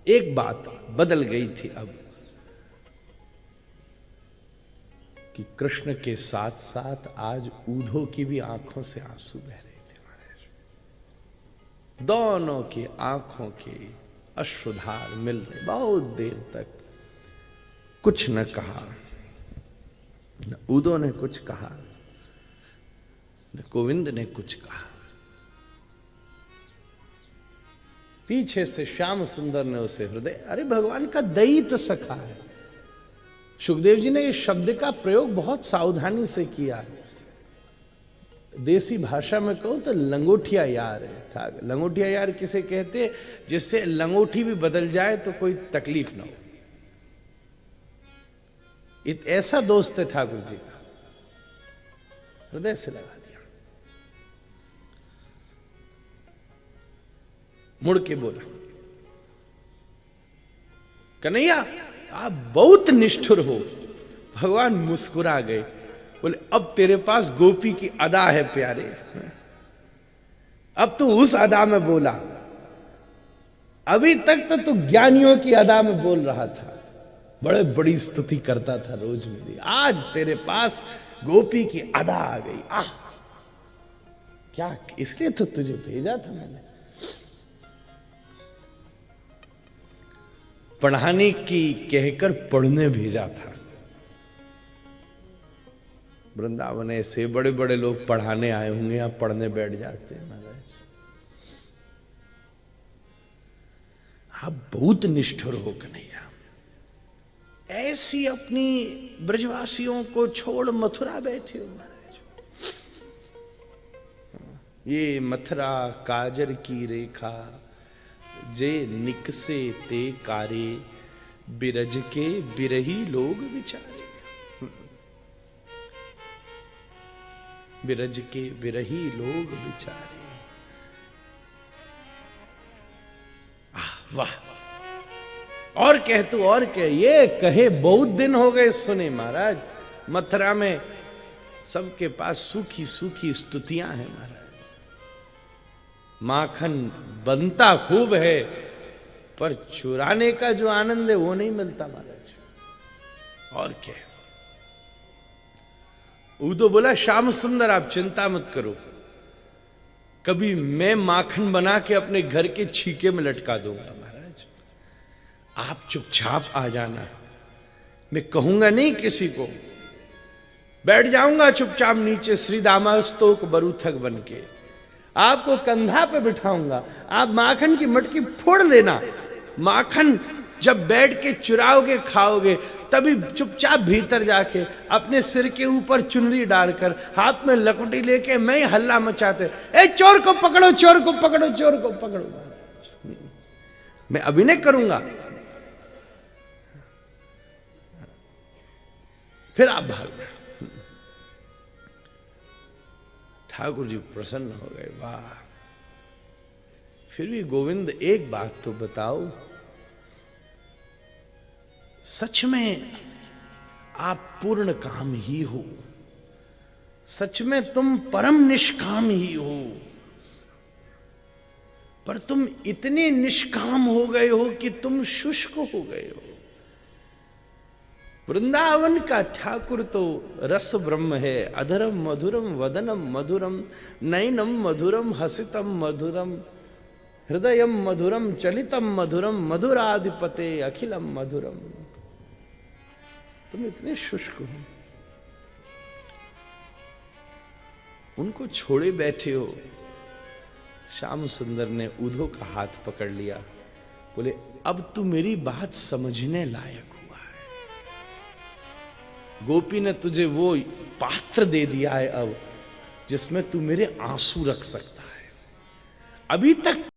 एक बात बदल गई थी अब कि कृष्ण के साथ साथ आज ऊधो की भी आंखों से आंसू बह रहे थे महाराज। दोनों की आंखों के अश्रुधार मिल रहे। बहुत देर तक कुछ न कहा, न ऊधो ने कुछ कहा, न गोविंद ने कुछ कहा। पीछे से श्याम सुंदर ने उसे हृदय, अरे भगवान का दैत सखा है। सुखदेव जी ने इस शब्द का प्रयोग बहुत सावधानी से किया है। देसी भाषा में कहूं तो लंगोटिया यार है। लंगोटिया यार किसे कहते हैं? जिससे लंगोटी भी बदल जाए तो कोई तकलीफ ना हो। ऐसा दोस्त है ठाकुर जी का, हृदय से लगा दिया। मुड़ के बोला, कन्हैया आप बहुत निष्ठुर हो। भगवान मुस्कुरा गए, बोले अब तेरे पास गोपी की अदा है प्यारे। अब तू उस अदा में बोला, अभी तक तो तू ज्ञानियों की अदा में बोल रहा था, बड़े बड़ी स्तुति करता था रोज मेरी। आज तेरे पास गोपी की अदा आ गई। आह क्या, इसलिए तो तुझे भेजा था मैंने, पढ़ाने की कहकर पढ़ने भेजा था। वृंदावन ऐसे बड़े बड़े लोग पढ़ाने आए होंगे, आप पढ़ने बैठ जाते हैं महाराज। आप बहुत निष्ठुर हो कन्हैया, ऐसी अपनी ब्रजवासियों को छोड़ मथुरा बैठे हो महाराज। ये मथुरा काजर की रेखा, जे निकसे ते कारे, बिरज के बिरही लोग विचारे। बिरज के बिरही लोग विचारे। वाह, और कह तू, और कह। ये कहे बहुत दिन हो गए सुने महाराज। मथुरा में सबके पास सूखी सूखी स्तुतियां हैं महाराज। माखन बनता खूब है, पर चुराने का जो आनंद है वो नहीं मिलता महाराज। और क्या। ऊधो बोला, श्याम सुंदर आप चिंता मत करो, कभी मैं माखन बना के अपने घर के छीके में लटका दूंगा महाराज। आप चुपचाप आ जाना, मैं कहूंगा नहीं किसी को। बैठ जाऊंगा चुपचाप नीचे श्री दामास्तोक बरूथक बन के, आपको कंधा पे बिठाऊंगा, आप माखन की मटकी फोड़ लेना। माखन जब बैठ के चुराओगे खाओगे, तभी चुपचाप भीतर जाके अपने सिर के ऊपर चुनरी डालकर हाथ में लकड़ी लेके मैं हल्ला मचाते, ए चोर को पकड़ो, चोर को पकड़ो, चोर को पकड़ो। मैं अभिनय करूंगा, फिर आप भागना। ठाकुर जी प्रसन्न हो गए। वाह, फिर भी गोविंद एक बात तो बताओ, सच में आप पूर्ण काम ही हो? सच में तुम परम निष्काम ही हो? पर तुम इतने निष्काम हो गए हो कि तुम शुष्क हो गए हो। वृंदावन का ठाकुर तो रस ब्रह्म है। अधरम मधुरम वदनम मधुरम, नयनम मधुरम हसितम मधुरम, हृदयम मधुरम चलितम मधुरम, मधुराधिपते अखिलम मधुरम। तुम इतने शुष्क हो, उनको छोड़े बैठे हो। श्याम सुंदर ने ऊधो का हाथ पकड़ लिया, बोले अब तू मेरी बात समझने लायक हुआ है। गोपी ने तुझे वो पात्र दे दिया है अब, जिसमें तू मेरे आंसू रख सकता है। अभी तक